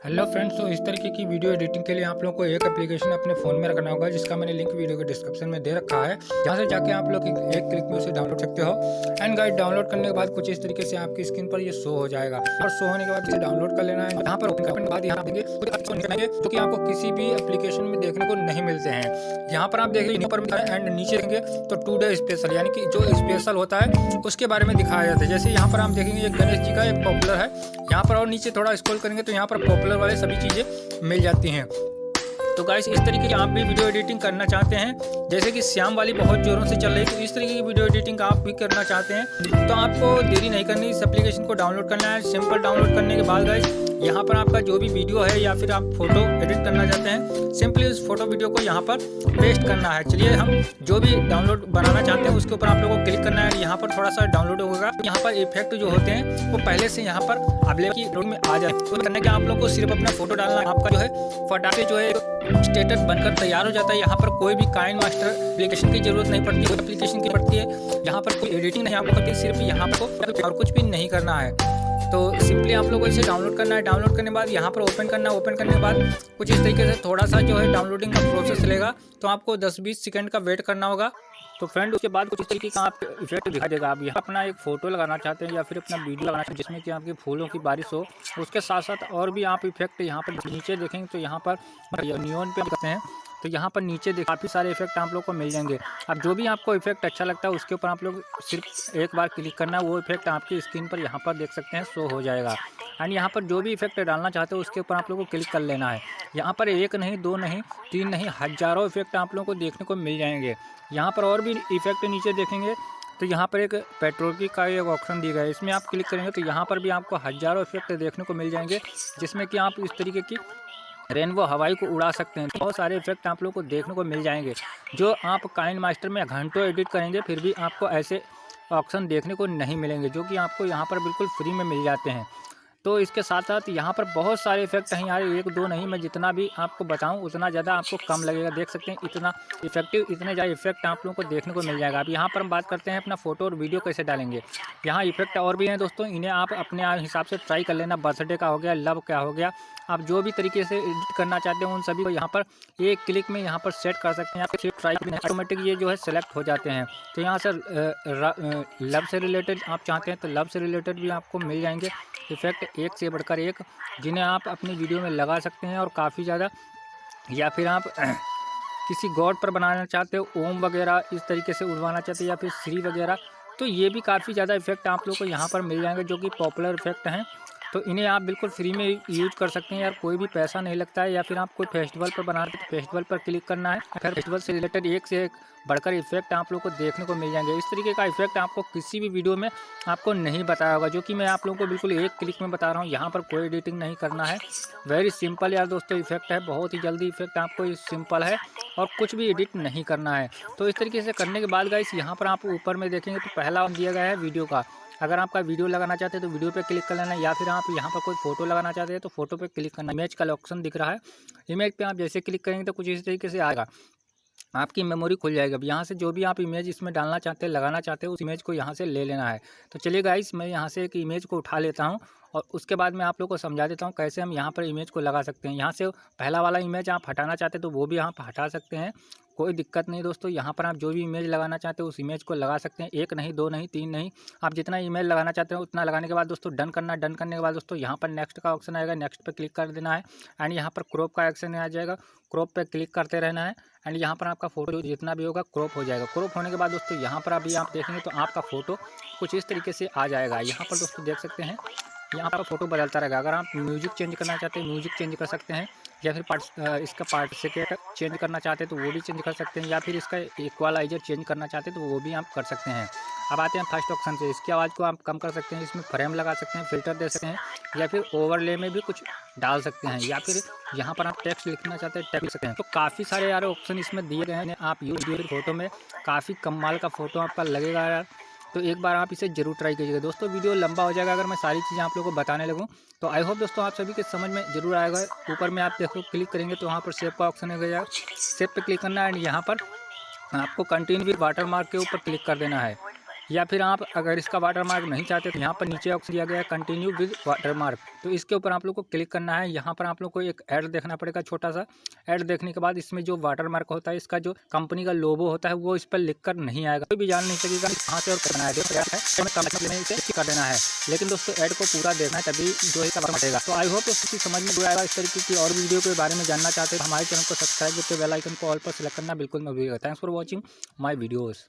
Hello friends, तो इस तरीके की वीडियो एडिटिंग के लिए आप लोग को एक एप्लीकेशन अपने फ़ोन में रखना होगा, जिसका मैंने लिंक वीडियो के डिस्क्रिप्शन में दे रखा है। यहाँ से जाके आप लोग एक क्लिक में उसे डाउनलोड सकते हो। एंड गाइस, डाउनलोड करने के बाद कुछ इस तरीके से आपकी स्क्रीन पर ये शो हो जाएगा और शो होने के बाद इसे डाउनलोड कर लेना है। यहाँ पर ओपन करने के बाद यहाँ देंगे कुछ जो कि आपको किसी भी एप्लीकेशन में देखने को नहीं मिलते हैं। यहाँ पर आप देखिए ऊपर में एंड नीचे देंगे तो टुडे स्पेशल, यानी कि जो स्पेशल होता है उसके बारे में दिखाया जाता है। जैसे यहाँ पर आप देखेंगे एक गणेश जी का एक पॉपुलर है यहाँ पर, और नीचे थोड़ा स्क्रॉल करेंगे तो यहाँ पर पॉपुलर वाले सभी चीज़ें मिल जाती हैं। तो गाइस, इस तरीके की आप भी वीडियो एडिटिंग करना चाहते हैं, जैसे कि श्याम वाली बहुत जोरों से चल रही है, तो इस तरीके की वीडियो एडिटिंग आप भी करना चाहते हैं तो आपको देरी नहीं करनी, इस एप्लीकेशन को डाउनलोड करना है। सिंपल डाउनलोड करने के बाद गाइस, यहाँ पर आपका जो भी वीडियो है या फिर आप फोटो एडिट करना चाहते हैं, सिंपली उस फोटो वीडियो को यहाँ पर पेस्ट करना है। चलिए, हम जो भी डाउनलोड बनाना चाहते हैं उसके ऊपर आप लोगों को क्लिक करना है। यहाँ पर थोड़ा सा डाउनलोड होगा, यहाँ पर इफेक्ट जो होते हैं वो पहले से यहाँ पर अवेलेबल में आ जाए। तो करने के आप लोग को सिर्फ अपना फोटो डालना है, आपका जो है फटाके जो है स्टेटस बनकर तैयार हो जाता है। यहाँ पर कोई भी काइनमास्टर एप्लीकेशन की जरूरत नहीं पड़ती, कोई एप्लीकेशन की पड़ती है। यहाँ पर कोई एडिटिंग नहीं आपको करती, सिर्फ यहाँ पर और कुछ भी नहीं करना है। तो सिंपली आप लोगों को इसे डाउनलोड करना है। डाउनलोड करने के बाद यहाँ पर ओपन करना है। ओपन करने के बाद कुछ इस तरीके से थोड़ा सा जो है डाउनलोडिंग का प्रोसेस लेगा, तो आपको 10-20 सेकंड का वेट करना होगा। तो फ्रेंड, उसके बाद कुछ इस तरीके का आप इफेक्ट दिखा देगा। आप यहाँ अपना एक फोटो लगाना चाहते हैं या फिर अपना वीडियो लगाना चाहते हैं जिसमें कि आपकी फूलों की बारिश हो, उसके साथ साथ और भी आप इफेक्ट यहाँ पर नीचे देखेंगे तो यहाँ पर नियॉन पे करते हैं, तो यहाँ पर नीचे काफ़ी सारे इफेक्ट आप लोग को मिल जाएंगे। अब जो भी आपको इफेक्ट अच्छा लगता है उसके ऊपर आप लोग सिर्फ एक बार क्लिक करना है, वो इफेक्ट आपकी स्क्रीन पर यहाँ पर देख सकते हैं शो हो जाएगा। एंड यहाँ पर जो भी इफेक्ट डालना चाहते हो उसके ऊपर आप लोगों को क्लिक कर लेना है। यहाँ पर एक नहीं, दो नहीं, तीन नहीं, हज़ारों इफेक्ट आप लोगों को देखने को मिल जाएंगे। यहाँ पर और भी इफेक्ट नीचे देखेंगे तो यहाँ पर एक पेट्रोल की का एक ऑप्शन दिया गया है, इसमें आप क्लिक करेंगे तो यहाँ पर भी आपको हज़ारों इफेक्ट देखने को मिल जाएंगे, जिसमें कि आप इस तरीके की रेनबो हवाई को उड़ा सकते हैं। बहुत सारे इफेक्ट आप लोग को देखने को मिल जाएंगे, जो आप काइनमास्टर में घंटों एडिट करेंगे फिर भी आपको ऐसे ऑप्शन देखने को नहीं मिलेंगे, जो कि आपको यहाँ पर बिल्कुल फ्री में मिल जाते हैं। तो इसके साथ साथ यहाँ पर बहुत सारे इफेक्ट हैं यार, एक दो नहीं, मैं जितना भी आपको बताऊं उतना ज़्यादा आपको कम लगेगा। देख सकते हैं इतना इफेक्टिव, इतने ज़्यादा इफेक्ट आप लोगों को देखने को मिल जाएगा। अब यहाँ पर हम बात करते हैं अपना फोटो और वीडियो कैसे डालेंगे। यहाँ इफेक्ट और भी हैं दोस्तों, इन्हें आप अपने हिसाब से ट्राई कर लेना। बर्थडे का हो गया, लव का हो गया, आप जो भी तरीके से एडिट करना चाहते हैं उन सभी को यहाँ पर एक क्लिक में यहाँ पर सेट कर सकते हैं। आप सिर्फ ट्राई करना, ऑटोमेटिक ये जो है सेलेक्ट हो जाते हैं। तो यहाँ से लव से रिलेटेड आप चाहते हैं तो लव से रिलेटेड भी आपको मिल जाएंगे इफेक्ट, एक से बढ़कर एक, जिन्हें आप अपनी वीडियो में लगा सकते हैं और काफ़ी ज़्यादा। या फिर आप किसी गॉड पर बनाना चाहते हो, ओम वगैरह इस तरीके से उड़वाना चाहते हैं, या फिर श्री वगैरह, तो ये भी काफ़ी ज़्यादा इफेक्ट आप लोग को यहाँ पर मिल जाएंगे, जो कि पॉपुलर इफेक्ट हैं। तो इन्हें आप बिल्कुल फ्री में यूज कर सकते हैं यार, कोई भी पैसा नहीं लगता है। या फिर आप कोई फेस्टिवल पर बना रहे हैं तो फेस्टिवल पर क्लिक करना है, फिर फेस्टिवल से रिलेटेड एक से एक बढ़कर इफेक्ट आप लोग को देखने को मिल जाएंगे। इस तरीके का इफेक्ट आपको किसी भी वीडियो में आपको नहीं बताया होगा, जो कि मैं आप लोगों को बिल्कुल एक क्लिक में बता रहा हूँ। यहाँ पर कोई एडिटिंग नहीं करना है, वेरी सिंपल यार दोस्तों इफेक्ट है, बहुत ही जल्दी इफेक्ट आपको सिंपल है और कुछ भी एडिट नहीं करना है। तो इस तरीके से करने के बाद गाइस, यहाँ पर आप ऊपर में देखेंगे तो पहला दिया गया है वीडियो का। अगर आपका वीडियो लगाना चाहते हैं तो वीडियो पे क्लिक कर लेना, या फिर आप यहाँ पर कोई फोटो लगाना चाहते हैं तो फोटो पे क्लिक करना। इमेज का ऑप्शन दिख रहा है, इमेज पे आप जैसे क्लिक करेंगे तो कुछ इस तरीके से आएगा, आपकी मेमोरी खुल जाएगी। अब यहाँ से जो भी आप इमेज इसमें डालना चाहते हैं, लगाना चाहते हैं, उस इमेज को यहाँ से ले लेना है। तो चलिए गाइस, मैं यहाँ से एक इमेज को उठा लेता हूँ और उसके बाद मैं आप लोग को समझा देता हूँ कैसे हम यहाँ पर इमेज को लगा सकते हैं। यहाँ से पहला वाला इमेज आप हटाना चाहते हैं तो वो भी आप हटा सकते हैं, कोई दिक्कत नहीं दोस्तों। यहाँ पर आप जो भी इमेज लगाना चाहते हैं उस इमेज को लगा सकते हैं, एक नहीं, दो नहीं, तीन नहीं, आप जितना इमेज लगाना चाहते हैं उतना लगाने के बाद दोस्तों डन करना। डन करने के बाद दोस्तों यहाँ पर नेक्स्ट का ऑप्शन आएगा, नेक्स्ट पे क्लिक कर देना है। एंड यहाँ पर क्रॉप का ऑप्शन आ जाएगा, क्रॉप पे क्लिक करते रहना है। एंड यहाँ पर आपका फोटो जितना भी होगा क्रॉप हो जाएगा। क्रॉप होने के बाद दोस्तों यहाँ पर अभी आप देखेंगे तो आपका फोटो कुछ इस तरीके से आ जाएगा। यहाँ पर दोस्तों देख सकते हैं यहाँ पर फोटो बदलता रहेगा। अगर आप म्यूजिक चेंज करना चाहते हैं म्यूजिक चेंज कर सकते हैं, या फिर इसका पार्टिसिपेट चेंज करना चाहते हैं तो वो भी चेंज कर सकते हैं, या फिर इसका इक्वलाइजर चेंज करना चाहते हैं तो वो भी आप कर सकते हैं। अब आते हैं फर्स्ट ऑप्शन से, इसकी आवाज़ को आप कम कर सकते हैं, इसमें फ्रेम लगा सकते हैं, फिल्टर दे सकते हैं, या फिर ओवरले में भी कुछ डाल सकते हैं, या फिर यहाँ पर आप टेक्स्ट लिखना चाहते हैं टेक्स्ट लिख सकते हैं। तो काफ़ी सारे यार ऑप्शन इसमें दिए गए हैं, आप यूज फोटो में काफ़ी कमाल का फोटो आपका लगेगा यार। तो एक बार आप इसे जरूर ट्राई कीजिएगा दोस्तों। वीडियो लंबा हो जाएगा अगर मैं सारी चीज़ें आप लोगों को बताने लगूँ, तो आई होप दोस्तों आप सभी के समझ में जरूर आएगा। ऊपर में आप देखो क्लिक करेंगे तो वहाँ पर सेव का ऑप्शन हो जाएगा, सेव पे क्लिक करना है। एंड यहाँ पर आपको कंटिन्यू विद वाटर मार्क के ऊपर क्लिक कर देना है। या फिर आप अगर इसका वाटरमार्क नहीं चाहते तो यहाँ पर नीचे ऑप्शन दिया गया है कंटिन्यू विद वाटरमार्क, तो इसके ऊपर आप लोग को क्लिक करना है। यहाँ पर आप लोग को एक ऐड देखना पड़ेगा, छोटा सा ऐड देखने के बाद इसमें जो वाटरमार्क होता है, इसका जो कंपनी का लोगो होता है वो इस पर लिख कर नहीं आएगा, कोई भी जान नहीं सकेगा कहाँ से और करना है, इसे कर देना है। लेकिन दोस्तों ऐड को पूरा देखना है तभी जो है कलर हटेगा। तो आई होप इसकी समझ में आएगा। इस तरीके की और वीडियो के बारे में जानना चाहते हैं तो हमारे चैनल को सब्सक्राइब करके बेल आइकन को ऑल पर सेलेक्ट करना बिल्कुल मत भूलिएगा। Thanks for watching my videos.